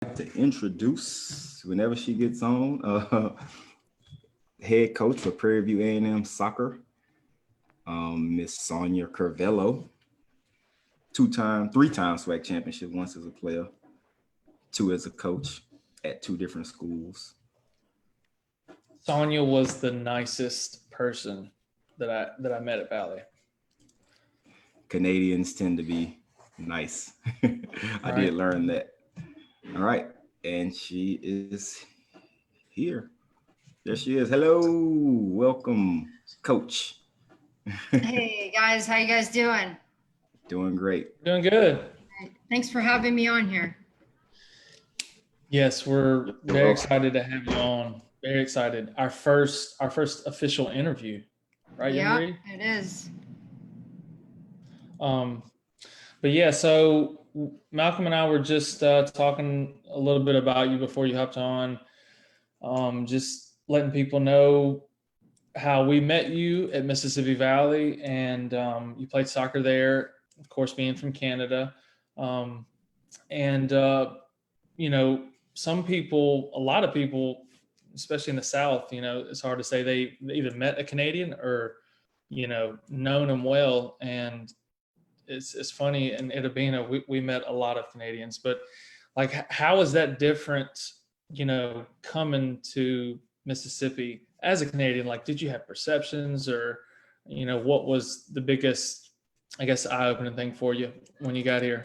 To introduce whenever she gets on, head coach for Prairie View A&M soccer, Miss Sonia Curvelo, three-time SWAC championship, once as a player, two as a coach at two different schools. Sonia was the nicest person that I met at Valley. Canadians tend to be nice. I did learn that. All right, and she is here. There she is. Hello, welcome, Coach. Hey guys, how you guys doing? Doing great. Doing good. Thanks for having me on here. Yes, we're very excited to have you on. Very excited. Our first official interview, right? Yeah, it is. But yeah, so Malcolm and I were just talking a little bit about you before you hopped on. Just letting people know how we met you at Mississippi Valley, and you played soccer there, of course, being from Canada. Some people, a lot of people, especially in the South, it's hard to say they either met a Canadian or, known them well. And it's funny, in Itabena, we met a lot of Canadians, but like, how is that different, coming to Mississippi as a Canadian? Like, did you have perceptions, or, what was the biggest, I guess, eye-opening thing for you when you got here?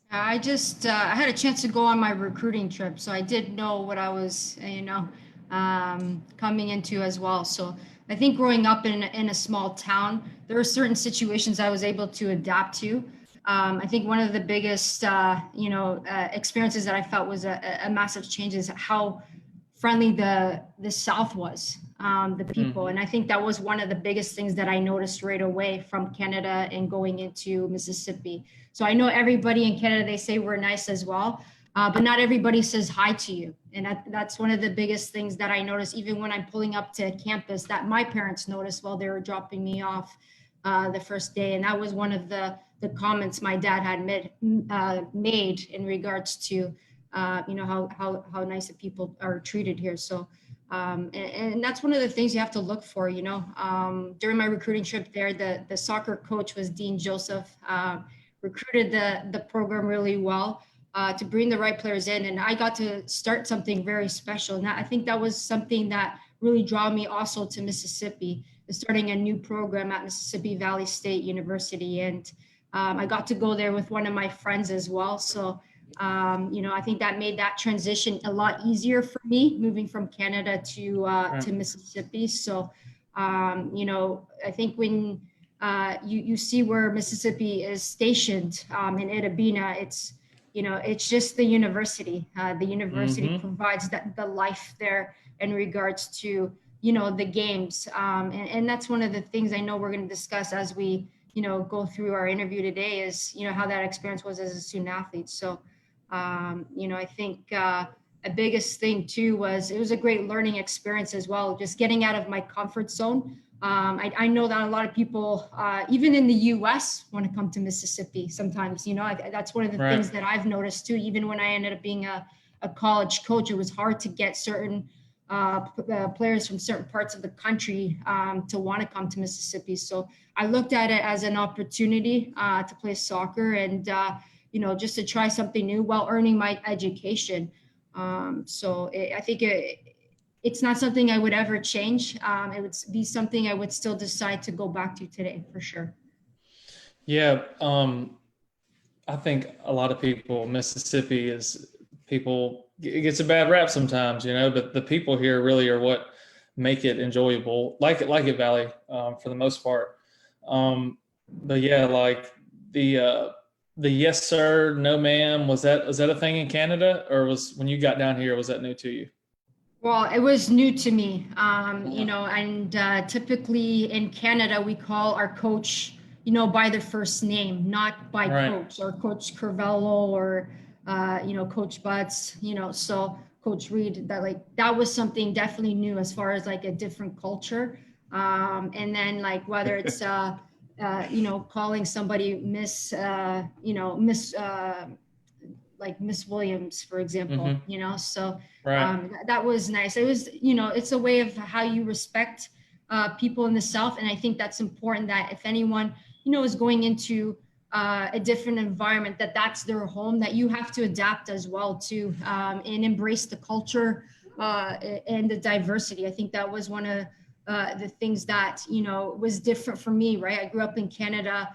I had a chance to go on my recruiting trip, so I did know what I was, coming into as well. So I think growing up in a small town, there were certain situations I was able to adapt to. I think one of the biggest, experiences that I felt was a massive change is how friendly the South was, the people. And I think that was one of the biggest things that I noticed right away from Canada and going into Mississippi. So I know everybody in Canada, they say we're nice as well, but not everybody says hi to you. And that's one of the biggest things that I noticed, even when I'm pulling up to campus, that my parents noticed while they were dropping me off the first day. And that was one of the comments my dad had made in regards to how nice the people are treated here. So and that's one of the things you have to look for. During my recruiting trip there, the soccer coach was Dean Joseph, recruited the program really well to bring the right players in, and I got to start something very special. And I think that was something that really drew me also to Mississippi, starting a new program at Mississippi Valley State University. And I got to go there with one of my friends as well. So I think that made that transition a lot easier for me, moving from Canada to Mississippi. So I think when you see where Mississippi is stationed in Itabena, it's just the university. The university provides the life there in regards to the games, and that's one of the things I know we're going to discuss as we go through our interview today, is how that experience was as a student athlete. So I think a biggest thing too was it was a great learning experience as well, just getting out of my comfort zone. I know that a lot of people, even in the U.S., want to come to Mississippi sometimes. That's one of the things that I've noticed too. Even when I ended up being a college coach, it was hard to get certain players from certain parts of the country to want to come to Mississippi. So I looked at it as an opportunity to play soccer and just to try something new while earning my education. I think it's not something I would ever change. It would be something I would still decide to go back to today for sure. Yeah. I think a lot of people, Mississippi it gets a bad rap sometimes, but the people here really are what make it enjoyable, like it Valley, for the most part. But yeah, like the yes sir, no ma'am, was that a thing in Canada, or was when you got down here, was that new to you? Well, it was new to me, and typically in Canada, we call our coach, by their first name, not by coach, or Coach Curvelo, or, Coach Butts, so Coach Reed, that was something definitely new as far as like a different culture. And then like whether it's, calling somebody Miss like Miss Williams, for example, so Right. that was nice. It was, it's a way of how you respect people in the South. And I think that's important, that if anyone, is going into a different environment, that's their home, that you have to adapt as well too, and embrace the culture and the diversity. I think that was one of the things that, was different for me, right? I grew up in Canada,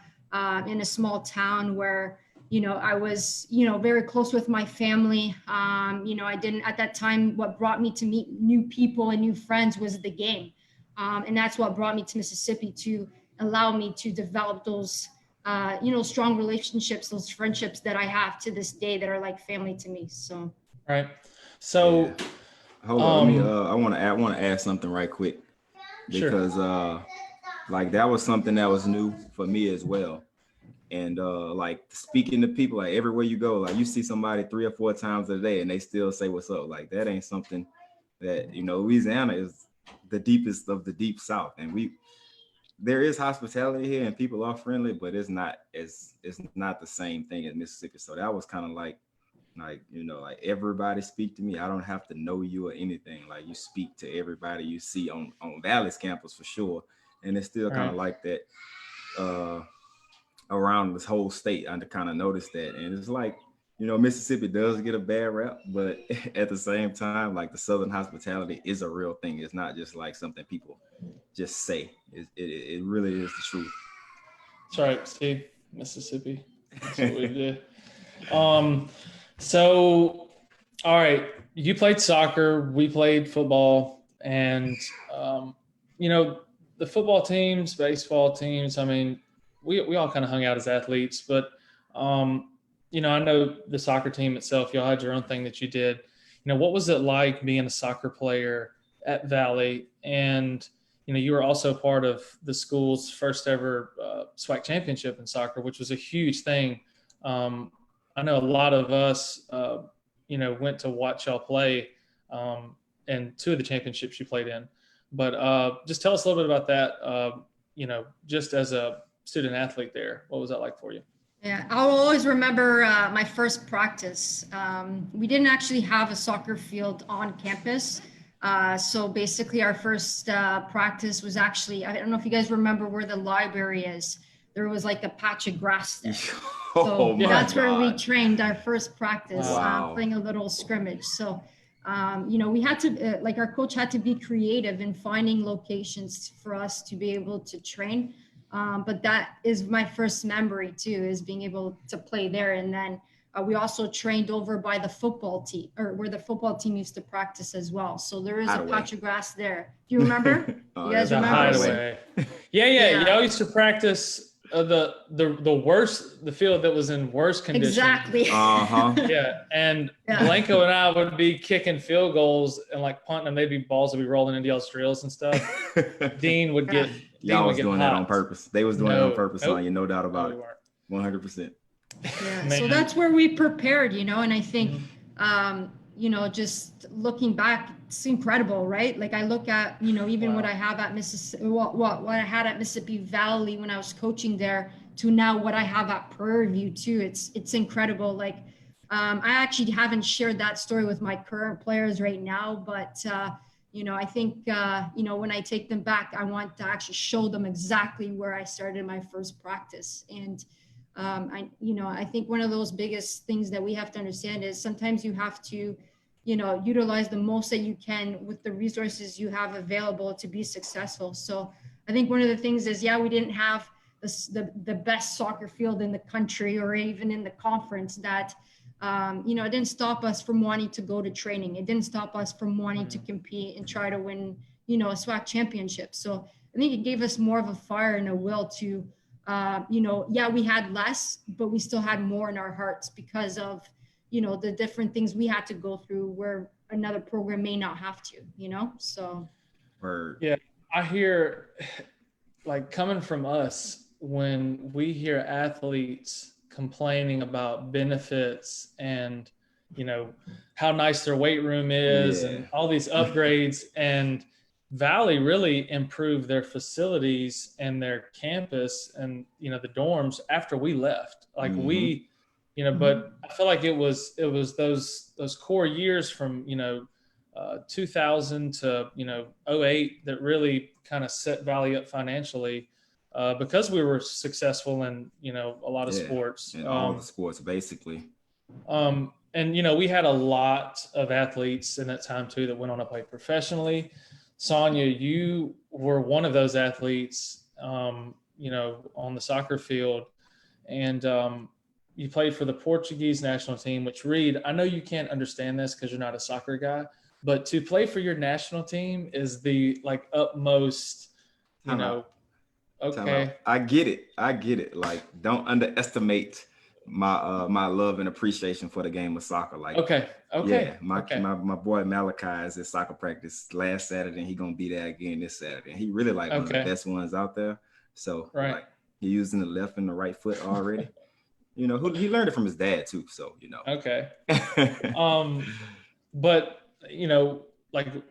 in a small town where, I was, very close with my family. I didn't, at that time, what brought me to meet new people and new friends was the game. And that's what brought me to Mississippi, to allow me to develop those, strong relationships, those friendships that I have to this day that are like family to me. So. Right. So, Yeah. Hold on. Let me, I want to add something right quick, because, like, that was something that was new for me as well. And like, speaking to people, like, everywhere you go, like, you see somebody 3 or 4 times a day and they still say what's up. Like, that ain't something that, Louisiana is the deepest of the deep South, and there is hospitality here and people are friendly, but it's not the same thing as Mississippi. So that was kind of like like, everybody speak to me. I don't have to know you or anything. Like, you speak to everybody you see on Valley's campus for sure. And it's still kind of like that around this whole state. I kind of noticed that. And it's like, Mississippi does get a bad rap, but at the same time, like, the Southern hospitality is a real thing. It's not just like something people just say. It really is the truth. That's right. See, Mississippi. That's what we do. So, all right, you played soccer, we played football, and the football teams, baseball teams. I mean, we all kind of hung out as athletes, but I know the soccer team itself. Y'all had your own thing that you did. What was it like being a soccer player at Valley? And you were also part of the school's first ever SWAC championship in soccer, which was a huge thing. I know a lot of us, went to watch y'all play, and 2 of the championships you played in. But just tell us a little bit about that. Just as a student athlete there, what was that like for you? Yeah, I'll always remember my first practice. We didn't actually have a soccer field on campus. So basically our first practice was actually, I don't know if you guys remember where the library is. There was like a patch of grass there. So that's where we trained our first practice, playing a little scrimmage. So, we had to, like, our coach had to be creative in finding locations for us to be able to train. But that is my first memory too, is being able to play there. And then we also trained over by the football team, or where the football team used to practice as well. So there is a patch of grass there. Do you remember? You guys remember? Hideaway. Yeah. Y'all used to practice the field that was in worse condition. Exactly. Yeah, and Blanco and I would be kicking field goals and like punting them. They'd be balls would be rolling into y'all's drills and stuff. Dean would get. Y'all was doing that on purpose. They was doing it on purpose, nope. Sonia, no doubt about it. 100%. Yeah. So that's where we prepared, and I think, just looking back, it's incredible, right? Like, I look at, even what I have at Mississippi, what I had at Mississippi Valley when I was coaching there, to now what I have at Prairie too. It's incredible. Like, I actually haven't shared that story with my current players right now, but I think, when I take them back, I want to actually show them exactly where I started my first practice. And I think one of those biggest things that we have to understand is sometimes you have to, utilize the most that you can with the resources you have available to be successful. So I think one of the things is, we didn't have the best soccer field in the country or even in the conference. That, it didn't stop us from wanting to go to training. It didn't stop us from wanting to compete and try to win, a SWAC championship. So I think it gave us more of a fire and a will to, we had less, but we still had more in our hearts because of, the different things we had to go through where another program may not have to, so. Yeah, I hear, like, coming from us, when we hear athletes complaining about benefits and, how nice their weight room is and all these upgrades, and Valley really improved their facilities and their campus and, the dorms after we left. Like, but I feel like it was those core years from 2000 to '08 that really kind of set Valley up financially, because we were successful in a lot of Yeah, sports. in all the sports basically. And we had a lot of athletes in that time too that went on to play professionally. Sonia, you were one of those athletes, on the soccer field, and you played for the Portuguese national team. Which, Reed, I know you can't understand this because you're not a soccer guy, but to play for your national team is the utmost, Time out. Time out. okay, I get it. Like, don't underestimate my love and appreciation for the game of soccer. Like, okay, yeah, okay, my okay, my boy Malachi is at soccer practice last Saturday, and he gonna be there again this Saturday. And he really like one of the okay, best ones out there. So right. like he using the left and the right foot already. Who he learned it from his dad too. So Okay. But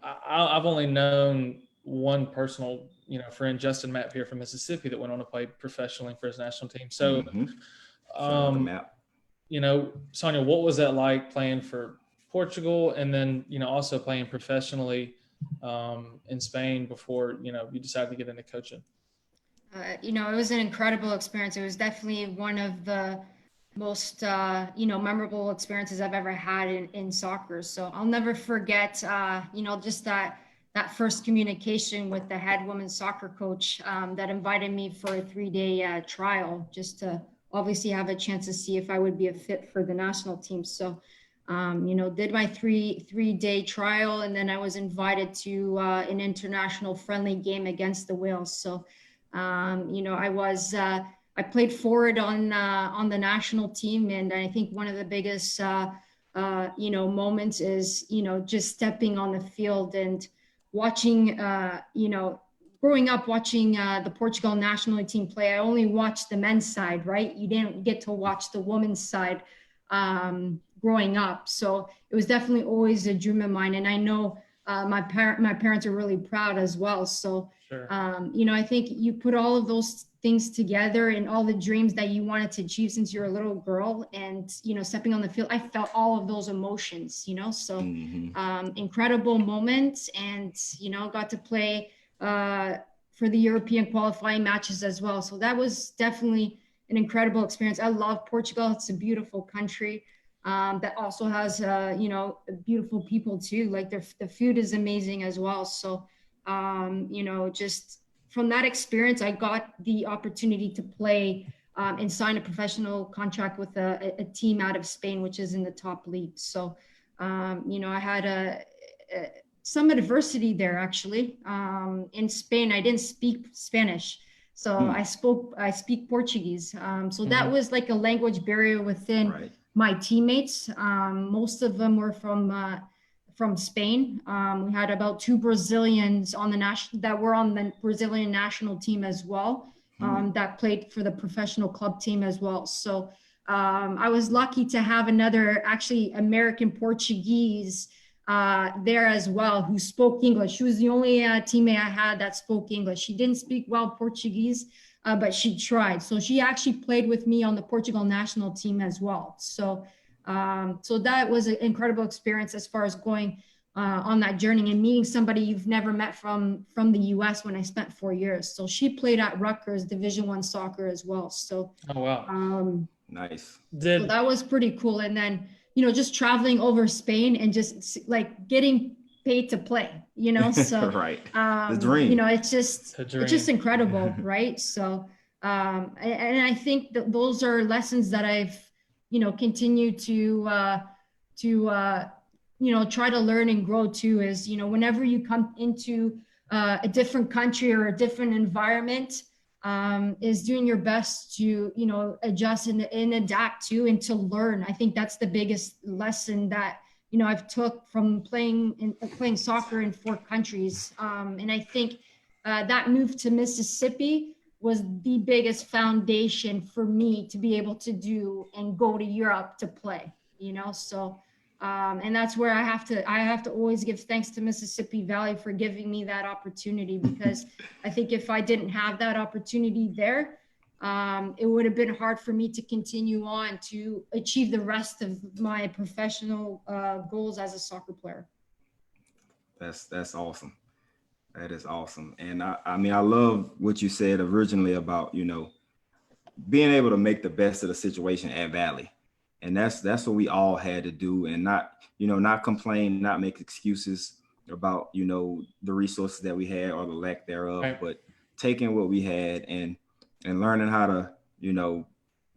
I've only known one personal, friend, Justin Mapp here from Mississippi, that went on to play professionally for his national team. So, Shout out to Matt. Sonia, what was that like playing for Portugal, and then also playing professionally in Spain before you decided to get into coaching? It was an incredible experience. It was definitely one of the most, memorable experiences I've ever had in soccer. So I'll never forget, just that first communication with the head women's soccer coach, that invited me for a 3-day trial, just to obviously have a chance to see if I would be a fit for the national team. So, did my three-day trial, and then I was invited to an international friendly game against the Wales. So, I played forward on the national team, and I think one of the biggest moments is just stepping on the field and watching growing up watching the Portugal national team play. I only watched the men's side, right? You didn't get to watch the women's side growing up, so it was definitely always a dream of mine, and I know my parents are really proud as well. So, Sure. I think you put all of those things together and all the dreams that you wanted to achieve since you're a little girl, and stepping on the field, I felt all of those emotions. So incredible moments, and got to play for the European qualifying matches as well. So that was definitely an incredible experience. I love Portugal. It's a beautiful country. That also has beautiful people too. Like the food is amazing as well. So just from that experience, I got the opportunity to play and sign a professional contract with a team out of Spain, which is in the top league. So I had some adversity there actually. In Spain, I didn't speak Spanish. So I speak Portuguese. So that was like a language barrier within my teammates. Most of them were from Spain. We had about 2 Brazilians on the Brazilian national team as well, that played for the professional club team as well. So I was lucky to have another actually American Portuguese there as well, who spoke English. She was the only teammate I had that spoke English. She didn't speak well Portuguese, but she tried. So she actually played with me on the Portugal national team as well. So that was an incredible experience as far as going on that journey and meeting somebody you've never met from the US when I spent 4 years. So she played at Rutgers Division I soccer as well. So oh wow, nice. So that was pretty cool. And then just traveling over Spain and just like getting paid to play, so right. The dream. It's just incredible. Right. So and I think that those are lessons that I've continued to try to learn and grow too, is whenever you come into a different country or a different environment, is doing your best to adjust and adapt to and to learn. I think that's the biggest lesson that I've took from playing soccer in 4 countries, and I think that move to Mississippi was the biggest foundation for me to be able to do and go to Europe to play. So and that's where I have to always give thanks to Mississippi Valley for giving me that opportunity, because I think if I didn't have that opportunity there, it would have been hard for me to continue on to achieve the rest of my professional goals as a soccer player. That's awesome. That is awesome. And I mean, I love what you said originally about, being able to make the best of the situation at Valley. And that's what we all had to do, and not complain, not make excuses about, the resources that we had or the lack thereof, Right. but taking what we had and learning how to,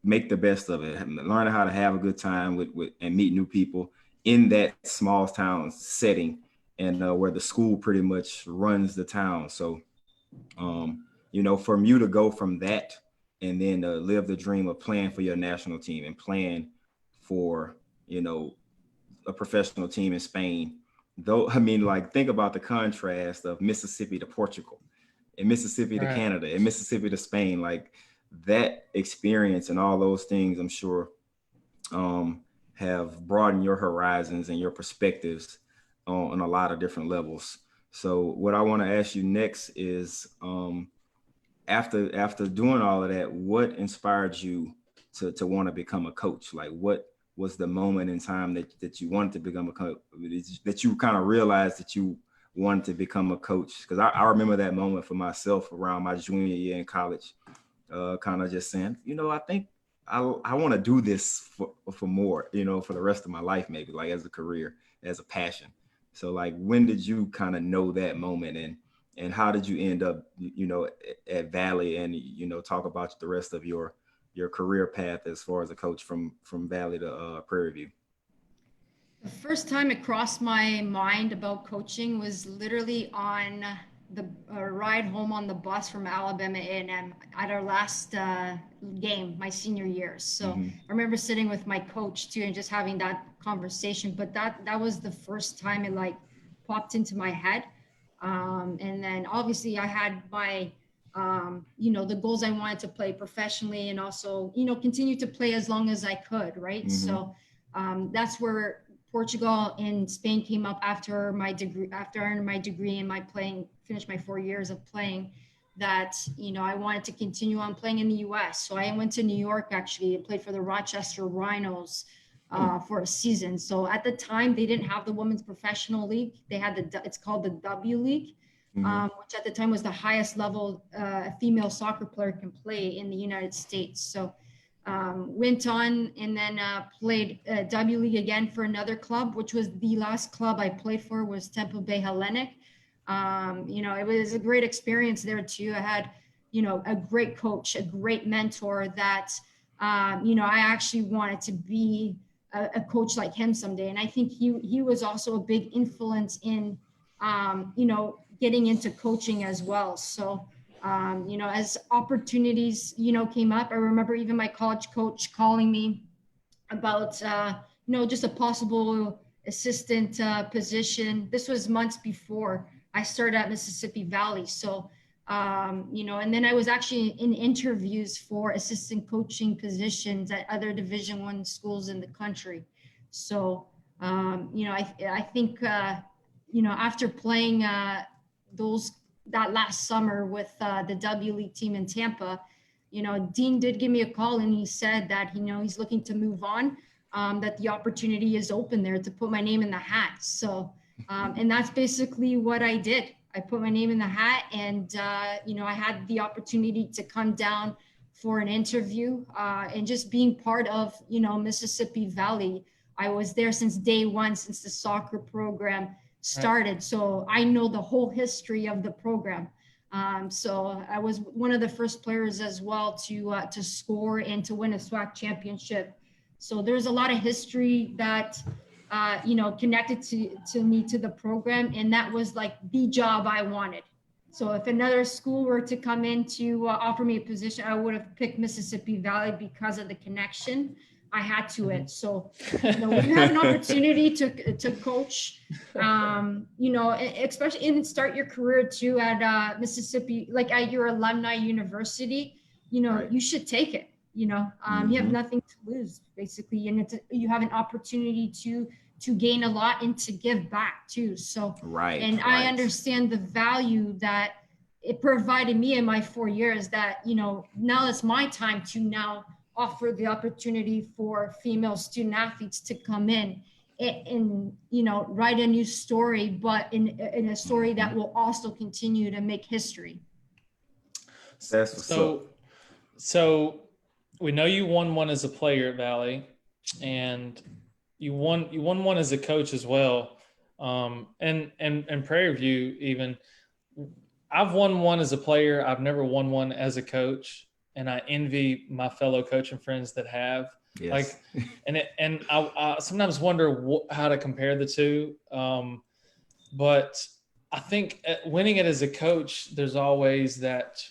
make the best of it, learning how to have a good time with and meet new people in that small town setting, and where the school pretty much runs the town. So, from you to go from that and then live the dream of playing for your national team and playing for, a professional team in Spain. Though, I mean, like, think about the contrast of Mississippi to Portugal and Mississippi to Right. Canada and Mississippi to Spain. Like, that experience and all those things, I'm sure, have broadened your horizons and your perspectives on a lot of different levels. So what I want to ask you next is, after doing all of that, what inspired you to want to become a coach? Like, what was the moment in time that you wanted to become a coach, that you kind of realized that you wanted to become a coach? Because I remember that moment for myself around my junior year in college, kind of just saying, I think I want to do this for more, for the rest of my life, maybe, like, as a career, as a passion. So, like, when did you kind of know that moment, and how did you end up, at Valley, and, talk about the rest of your career path as far as a coach from Valley to Prairie View? The first time it crossed my mind about coaching was literally on the ride home on the bus from Alabama A&M at our last game, my senior year. So Mm-hmm. I remember sitting with my coach too and just having that conversation. But that was the first time it like popped into my head. And then obviously I had my the goals I wanted to play professionally and also, continue to play as long as I could, right? Mm-hmm. So that's where Portugal and Spain came up after I earned my degree and finished my 4 years of playing, that, I wanted to continue on playing in the US. So I went to New York, actually. I played for the Rochester Rhinos for a season. So at the time, they didn't have the women's professional league. They had it's called the W League, Mm-hmm. which at the time was the highest level a female soccer player can play in the United States. So went on and then played W League again for another club, which was the last club I played for, was Tampa Bay Hellenic. It was a great experience there too. I had, a great coach, a great mentor that, I actually wanted to be a coach like him someday. And I think he was also a big influence in, getting into coaching as well. So, as opportunities, came up, I remember even my college coach calling me about, just a possible assistant position. This was months before I started at Mississippi Valley. So, and then I was actually in interviews for assistant coaching positions at other Division I schools in the country. So, I think, after playing those that last summer with the W League team in Tampa, Dean did give me a call and he said that, he's looking to move on, that the opportunity is open there to put my name in the hat. So, and that's basically what I did. I put my name in the hat and, I had the opportunity to come down for an interview and just being part of, Mississippi Valley. I was there since day one, since the soccer program started. Right. So I know the whole history of the program. So I was one of the first players as well to score and to win a SWAC championship. So there's a lot of history that connected to me, to the program, and that was like the job I wanted. So if another school were to come in to offer me a position, I would have picked Mississippi Valley because of the connection I had to it. So, when you have an opportunity to coach, especially and start your career too at Mississippi, like at your alumni university, right. You should take it. You have nothing to lose basically, and you have an opportunity to gain a lot and to give back too. So, right. And right. I understand the value that it provided me in my 4 years that, now it's my time to now offer the opportunity for female student athletes to come in and write a new story, but in a story that will also continue to make history. That's what's up. So we know you won one as a player at Valley, and you won one as a coach as well. And Prairie View even. I've won one as a player. I've never won one as a coach, and I envy my fellow coaching friends that have. Yes. And I sometimes wonder how to compare the two. But I think winning it as a coach, there's always that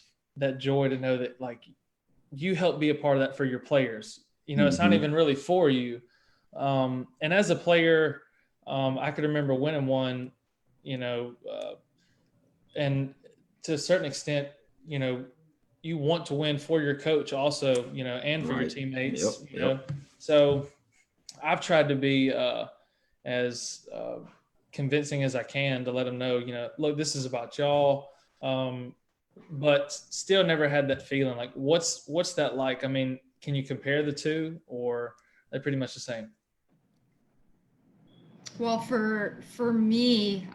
joy to know that like you help be a part of that for your players. It's not even really for you. And as a player, I could remember winning one, and to a certain extent, you want to win for your coach also, and for your teammates, Yep. So I've tried to be as convincing as I can to let them know, look, this is about y'all. But still never had that feeling. Like, what's that like? I mean, can you compare the two, or they're pretty much the same? Well, for me,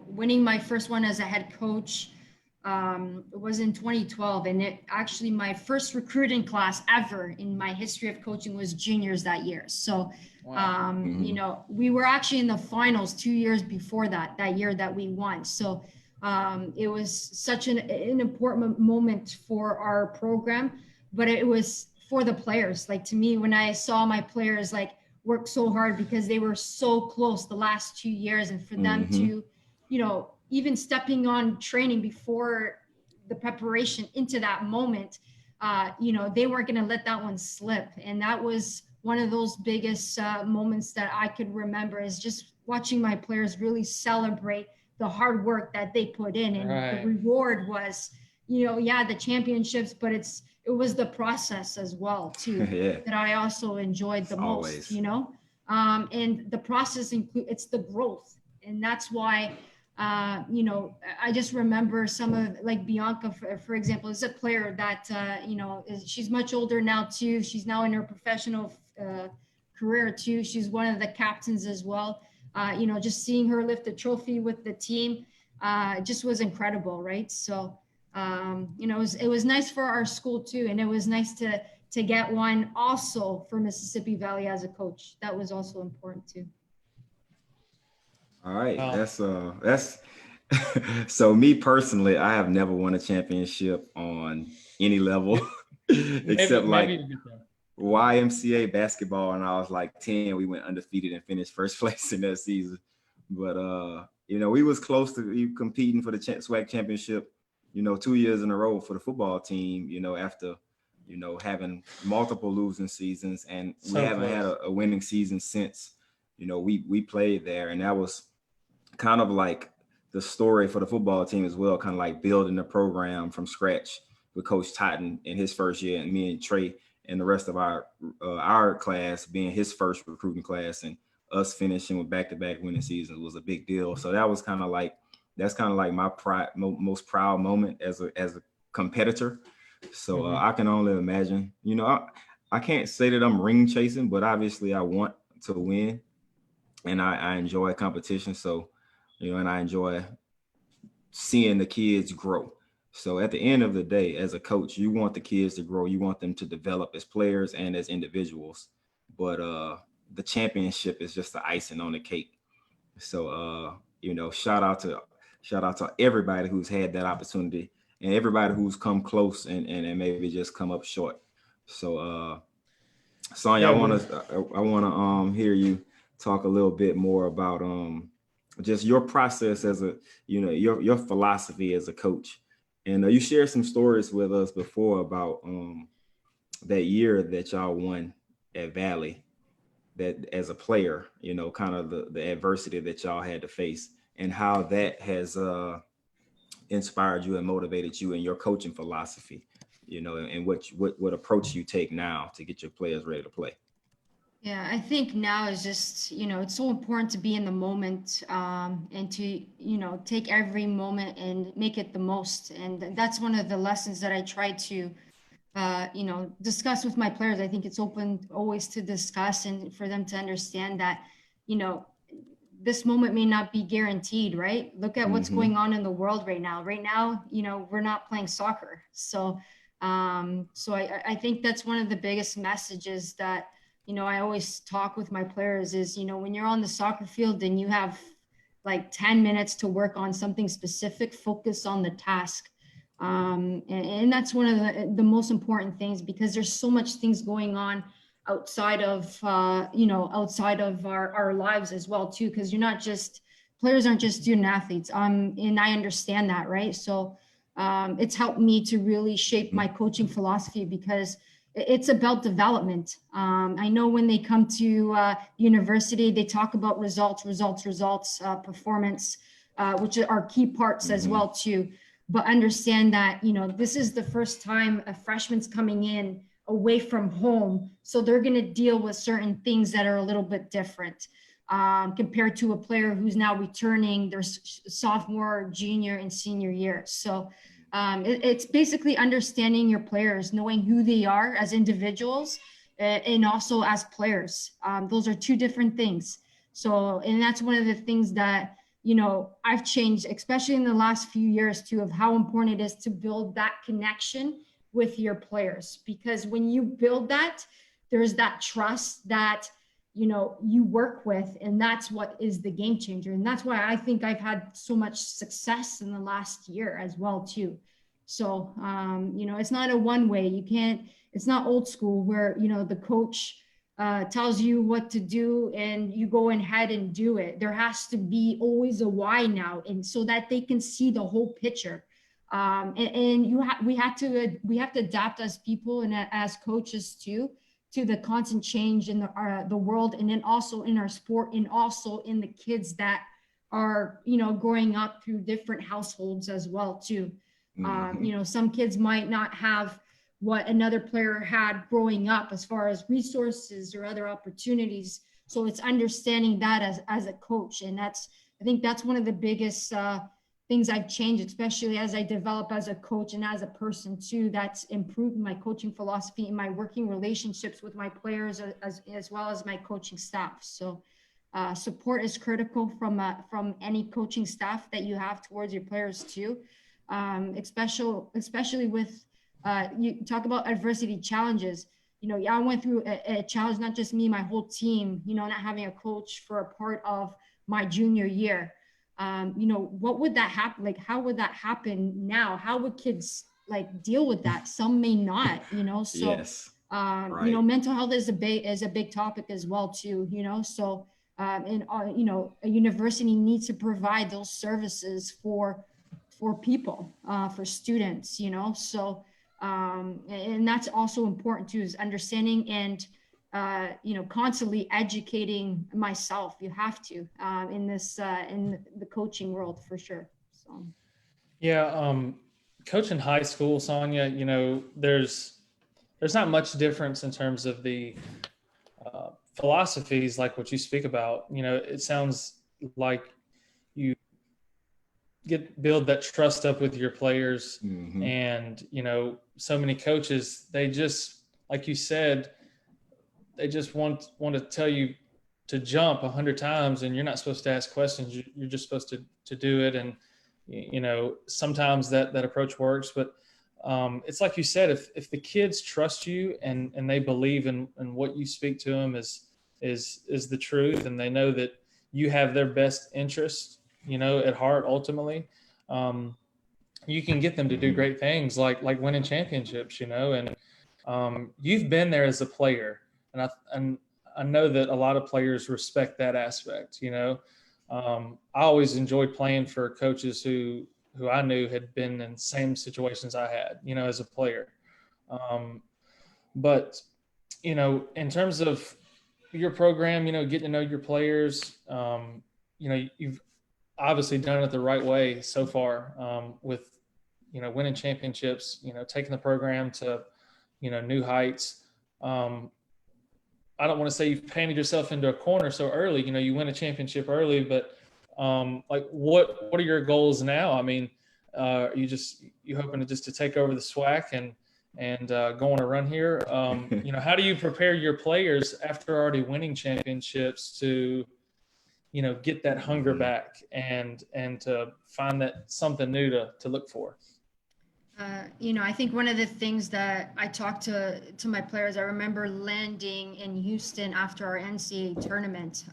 winning my first one as a head coach was in 2012, and it actually my first recruiting class ever in my history of coaching was juniors that year. So, wow. We were actually in the finals 2 years before that year that we won. So, it was such an important moment for our program, but it was for the players. Like, to me, when I saw my players like work so hard because they were so close the last 2 years, and for them to, even stepping on training before the preparation into that moment, they weren't going to let that one slip. And that was one of those biggest moments that I could remember, is just watching my players really celebrate the hard work that they put in. And the reward was, the championships, but it was the process as well too, that I also enjoyed the most, and the process it's the growth. And that's why, I just remember some of, like, Bianca, for example, is a player that, she's much older now too. She's now in her professional career too. She's one of the captains as well. Just seeing her lift a trophy with the team, just was incredible, right? So, it was nice for our school too, and it was nice to get one also for Mississippi Valley as a coach. That was also important too. All right, that's so me personally, I have never won a championship on any level except like YMCA basketball, and I was like 10. We went undefeated and finished first place in that season. But we was close to competing for the SWAC championship, 2 years in a row for the football team, after having multiple losing seasons, and we haven't had a winning season since we played there. And that was kind of like the story for the football team as well, kind of like building the program from scratch with Coach Totten in his first year, and me and Trey and the rest of our class being his first recruiting class, and us finishing with back-to-back winning seasons was a big deal. So that was kind of like my most proud moment as a competitor. So I can only imagine. I can't say that I'm ring chasing, but obviously I want to win, and I enjoy competition. So, and I enjoy seeing the kids grow. So at the end of the day, as a coach, you want the kids to grow. You want them to develop as players and as individuals. But the championship is just the icing on the cake. So shout out to everybody who's had that opportunity, and everybody who's come close and maybe just come up short. So Sonia, I wanna hear you talk a little bit more about just your process as your philosophy as a coach. And you shared some stories with us before about that year that y'all won at Valley, that as a player, kind of the adversity that y'all had to face, and how that has inspired you and motivated you in your coaching philosophy, and what approach you take now to get your players ready to play. Yeah, I think now is just, it's so important to be in the moment, and to, take every moment and make it the most. And that's one of the lessons that I try to, discuss with my players. I think it's open always to discuss and for them to understand that, you know, this moment may not be guaranteed, right? Look at what's Mm-hmm. going on in the world right now. Right now, we're not playing soccer. So I think that's one of the biggest messages that, I always talk with my players is, when you're on the soccer field and you have like 10 minutes to work on something specific, focus on the task. And that's one of the most important things, because there's so much things going on outside of outside of our lives as well too, because you're not just players aren't just student athletes, and I understand that, right? So it's helped me to really shape my coaching philosophy, because it's about development. I know when they come to university, they talk about results, performance, which are key parts as Mm-hmm. well too. But understand that, this is the first time a freshman's coming in away from home. So they're going to deal with certain things that are a little bit different, compared to a player who's now returning their sophomore, junior, and senior year. So it's basically understanding your players, knowing who they are as individuals, and also as players. Those are two different things. So, and that's one of the things that, I've changed, especially in the last few years too, of how important it is to build that connection with your players. Because when you build that, there's that trust that, you work with, and that's what is the game changer. And that's why I think I've had so much success in the last year as well too. So it's not a one way. You can't, it's not old school where, the coach tells you what to do and you go ahead and do it. There has to be always a why now, and so that they can see the whole picture. And we have to adapt as people and as coaches too, to the constant change in the world, and then also in our sport, and also in the kids that are, growing up through different households as well too. Mm-hmm. Some kids might not have what another player had growing up as far as resources or other opportunities. So it's understanding that as a coach. And I think that's one of the biggest things I've changed, especially as I develop as a coach and as a person too. That's improved my coaching philosophy and my working relationships with my players, as well as my coaching staff. So support is critical from any coaching staff that you have towards your players too, especially with you talk about adversity challenges. Yeah, I went through a challenge, not just me, my whole team, not having a coach for a part of my junior year. What would that happen? Like, how would that happen now? How would kids like deal with that? Some may not, so, Yes. Right. mental health is a big topic as well too, so, and, a university needs to provide those services for people, for students, so, and that's also important too, is understanding and, constantly educating myself. You have to, in the coaching world for sure. So, Yeah, coaching high school, Sonia, there's not much difference in terms of the philosophies like what you speak about. It sounds like you build that trust up with your players, Mm-hmm. and so many coaches, they just, like you said, they just want to tell you to jump 100 times, and you're not supposed to ask questions. You're just supposed to do it. And sometimes that approach works, but it's like you said, if the kids trust you, and they believe in what you speak to them is the truth, and they know that you have their best interest at heart ultimately, um, you can get them to do Mm-hmm. great things, like winning championships, and you've been there as a player, and I know that a lot of players respect that aspect. I always enjoyed playing for coaches who I knew had been in the same situations I had, as a player. Um, but in terms of your program, getting to know your players, you've obviously done it the right way so far, with winning championships, taking the program to new heights. Um, I don't want to say you've painted yourself into a corner so early. You know, you win a championship early, but like what are your goals now? I mean, you hoping to just to take over the SWAC and go on a run here? You know, how do you prepare your players after already winning championships to, you know, get that hunger back and to find that something new to look for? You know, I think one of the things that I talked to my players, I remember landing in Houston after our NCAA tournament,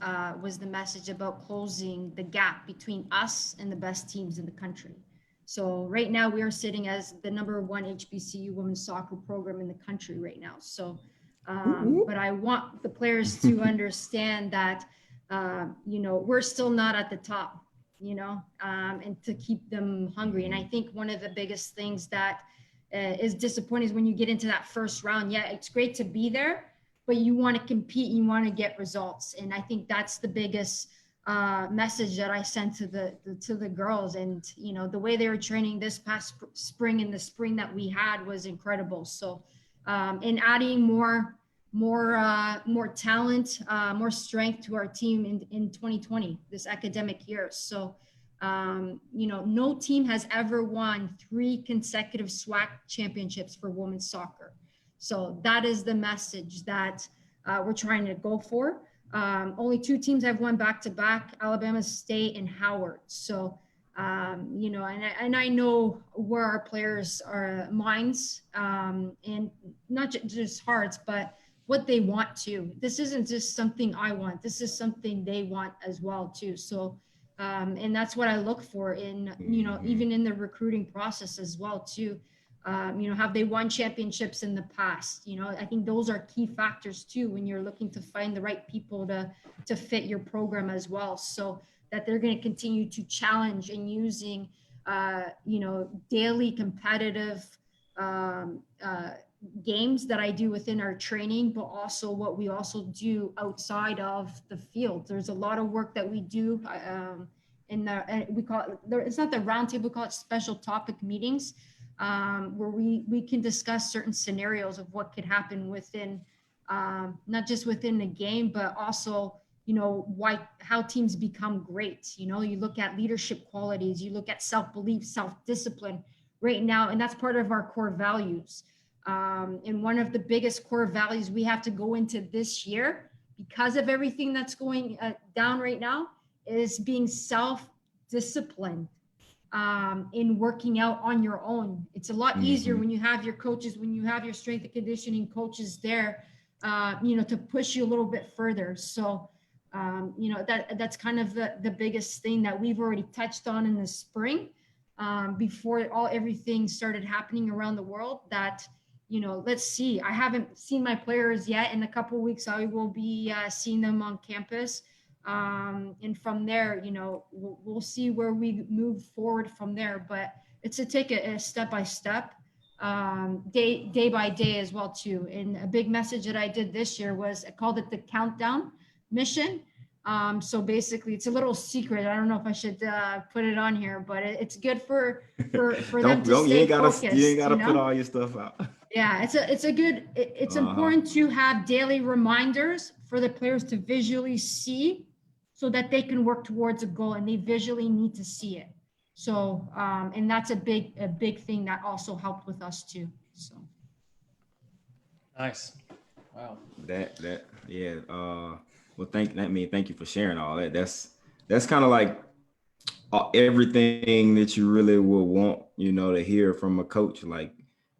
was the message about closing the gap between us and the best teams in the country. So right now we are sitting as the #1 HBCU women's soccer program in the country right now. So, but I want the players to understand that, you know, we're still not at the top, you know, and to keep them hungry. And I think one of the biggest things that is disappointing is when you get into that first round. Yeah, it's great to be there, but you want to compete, you want to get results. And I think that's the biggest message that I sent to the girls. And, you know, the way they were training this past spring and the spring that we had was incredible. So, and adding more talent, more strength to our team in 2020, this academic year. So, you know, no team has ever won 3 consecutive SWAC championships for women's soccer. So that is the message that we're trying to go for. Only 2 teams have won back-to-back, Alabama State and Howard. So, you know, and I know where our players' are minds, and not just hearts, but what they want to. This isn't just something I want. This is something they want as well too. So, and that's what I look for in, you know, even in the recruiting process as well too. You know, have they won championships in the past? You know, I think those are key factors too when you're looking to find the right people to fit your program as well. So that they're going to continue to challenge and using, you know, daily competitive games that I do within our training, but also what we also do outside of the field. There's a lot of work that we do in the, we call it, it's not the roundtable, we call it special topic meetings, where we can discuss certain scenarios of what could happen within, not just within the game, but also, you know, how teams become great. You know, you look at leadership qualities, you look at self-belief, self-discipline right now, and that's part of our core values. And one of the biggest core values we have to go into this year, because of everything that's going down right now, is being self-disciplined in working out on your own. It's a lot easier when you have your coaches, when you have your strength and conditioning coaches there, you know, to push you a little bit further. So, you know, that's kind of the biggest thing that we've already touched on in the spring, before everything started happening around the world. That, you know, let's see. I haven't seen my players yet. In a couple of weeks, I will be seeing them on campus. And from there, you know, we'll see where we move forward from there. But it's to take a step by step, day by day as well too. And a big message that I did this year was, I called it the countdown mission. So basically, it's a little secret. I don't know if I should put it on here, but it's good for them to stay focused. You ain't gotta put all your stuff out. Yeah, it's important to have daily reminders for the players to visually see, so that they can work towards a goal, and they visually need to see it. So, and that's a big thing that also helped with us too. So. Nice. Wow. Yeah. Well, thank you for sharing all that. That's kind of like everything that you really would want, you know, to hear from a coach. Like,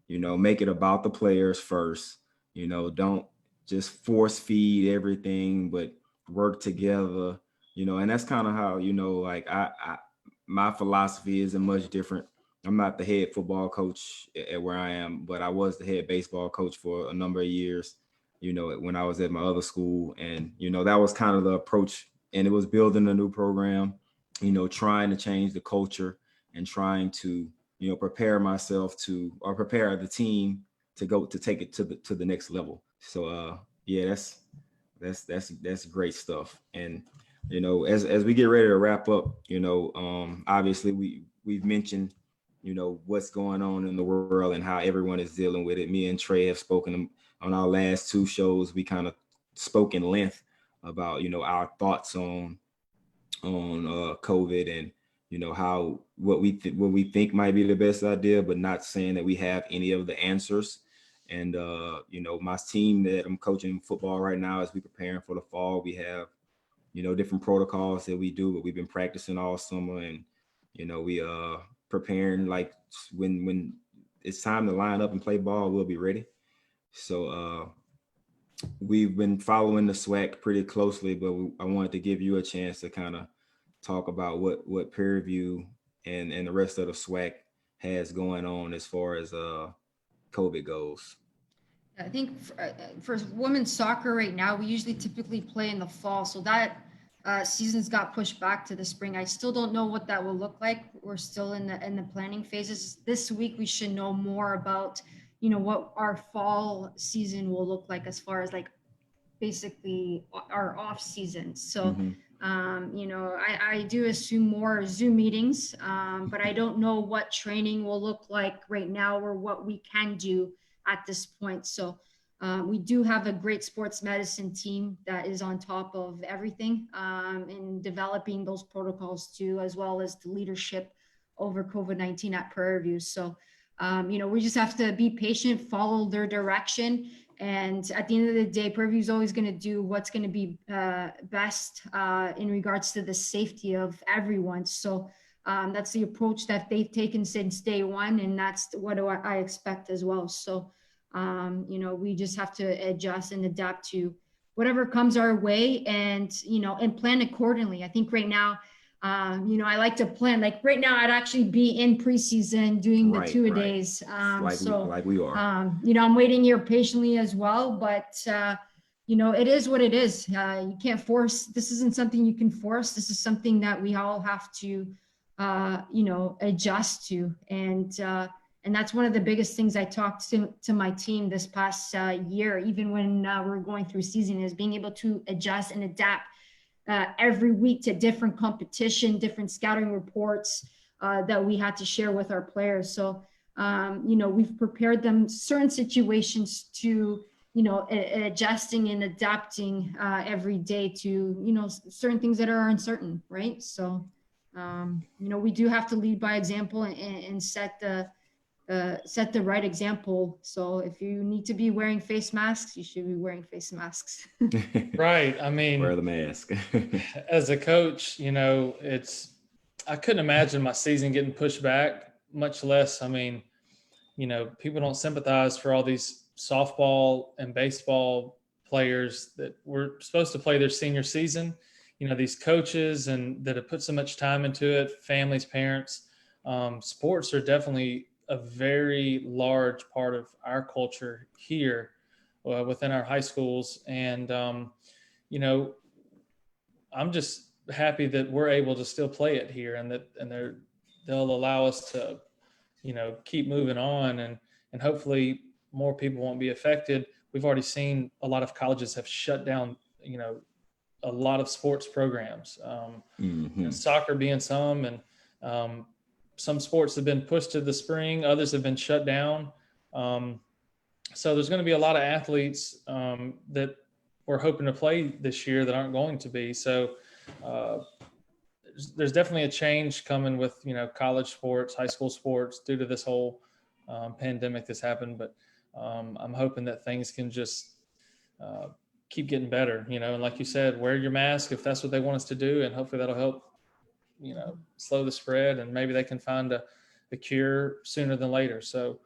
you know, make it about the players first. You know, don't just force feed everything, but work together. You know, and that's kind of how, you know, like my philosophy isn't much different. I'm not the head football coach at where I am, but I was the head baseball coach for a number of years, you know, when I was at my other school. And, you know, that was kind of the approach. And it was building a new program, you know, trying to change the culture and trying to, you know, prepare the team to take it to the next level. So yeah, that's great stuff. And, you know, as we get ready to wrap up, you know, obviously we've mentioned, you know, what's going on in the world and how everyone is dealing with it. Me and Trey have spoken on our last 2 shows. We kind of spoke in length about, our thoughts on COVID, and how what we think might be the best idea, but not saying that we have any of the answers. And my team that I'm coaching football right now, as we preparing for the fall, we have different protocols that we do, but we've been practicing all summer, and we preparing, like, when it's time to line up and play ball, we'll be ready. So we've been following the SWAC pretty closely, but I wanted to give you a chance to kind of talk about what Prairie View and the rest of the SWAC has going on as far as COVID goes. I think for women's soccer right now, we usually typically play in the fall. So that season's got pushed back to the spring. I still don't know what that will look like. We're still in the planning phases. This week, we should know more about, what our fall season will look like as far as like basically our off season. So, Mm-hmm. I do assume more Zoom meetings, but I don't know what training will look like right now or what we can do at this point. So, we do have a great sports medicine team that is on top of everything in developing those protocols too, as well as the leadership over COVID-19 at Prairie View. So, we just have to be patient, follow their direction. And at the end of the day, Prairie View is always going to do what's going to be best in regards to the safety of everyone. So that's the approach that they've taken since day one. And that's what I expect as well. So, we just have to adjust and adapt to whatever comes our way, and plan accordingly. I think right now, I like to plan. Like right now, I'd actually be in preseason doing the Right, two-a-days. like we are. I'm waiting here patiently as well, but it is what it is. You can't force. This isn't something you can force. This is something that we all have to, adjust to. And that's one of the biggest things I talked to my team this past year, even when we're going through season, is being able to adjust and adapt every week to different competition, different scouting reports that we had to share with our players. So, we've prepared them certain situations to, adjusting and adapting every day to, certain things that are uncertain, right? So, we do have to lead by example and set the right example. So if you need to be wearing face masks, you should be wearing face masks. Right. I mean, Wear the mask. as a coach, I couldn't imagine my season getting pushed back, much less, people don't sympathize for all these softball and baseball players that were supposed to play their senior season. These coaches and that have put so much time into it, families, parents. Sports are definitely a very large part of our culture here within our high schools. And, I'm just happy that we're able to still play it here, and they'll allow us to, keep moving on, and hopefully more people won't be affected. We've already seen a lot of colleges have shut down, a lot of sports programs, Mm-hmm. soccer being some, and some sports have been pushed to the spring, others have been shut down. So there's going to be a lot of athletes that we're hoping to play this year that aren't going to be. So there's definitely a change coming with, college sports, high school sports, due to this whole pandemic that's happened. But I'm hoping that things can just keep getting better, and like you said, wear your mask if that's what they want us to do. And hopefully that'll help, slow the spread, and maybe they can find a cure sooner than later. So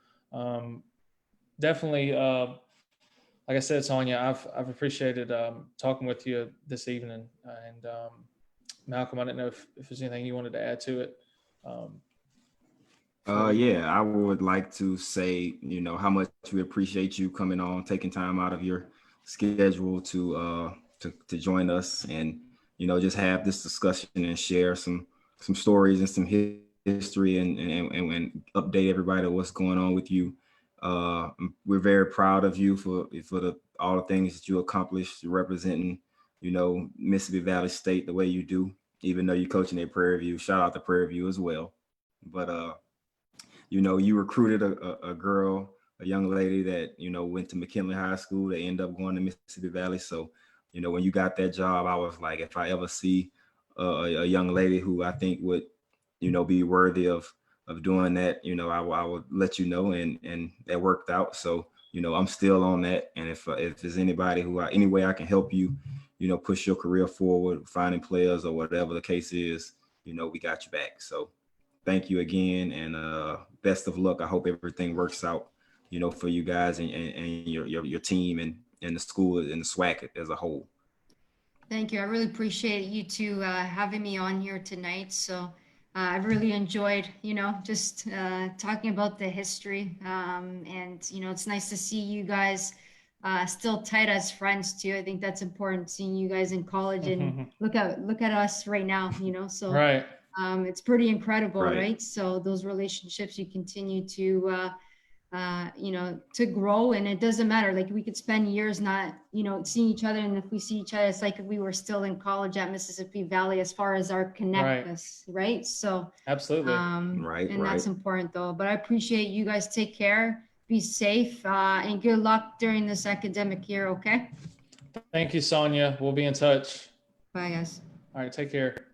definitely, like I said, Sonia, I've appreciated talking with you this evening. And Malcolm, I didn't know if there's anything you wanted to add to it. Yeah, I would like to say, how much we appreciate you coming on, taking time out of your schedule to join us, and just have this discussion and share some stories and some history, and update everybody on what's going on with you. We're very proud of you for all the things that you accomplished representing, Mississippi Valley State the way you do, even though you're coaching at Prairie View. Shout out to Prairie View as well. But you recruited a girl a young lady that, went to McKinley High School. They end up going to Mississippi Valley. So, when you got that job, I was like, if I ever see a young lady who I think would, be worthy of doing that, I would let you know. And that worked out. So, I'm still on that. And if there's anybody who any way I can help you, push your career forward, finding players or whatever the case is, we got you back. So thank you again, and best of luck. I hope everything works out, for you guys and your team and the school and the SWAC as a whole. Thank you. I really appreciate you two having me on here tonight. So I've really enjoyed, just talking about the history. And, it's nice to see you guys still tight as friends too. I think that's important, seeing you guys in college and look at us right now, so Right. it's pretty incredible, Right. right? So those relationships, you continue to to grow, and it doesn't matter. Like, we could spend years not, seeing each other, and if we see each other, it's like we were still in college at Mississippi Valley as far as our connectness, right? So, Absolutely. Right. and that's important though. But I appreciate you guys. Take care, be safe, and good luck during this academic year. Okay. Thank you, Sonia. We'll be in touch. Bye, guys. All right. Take care.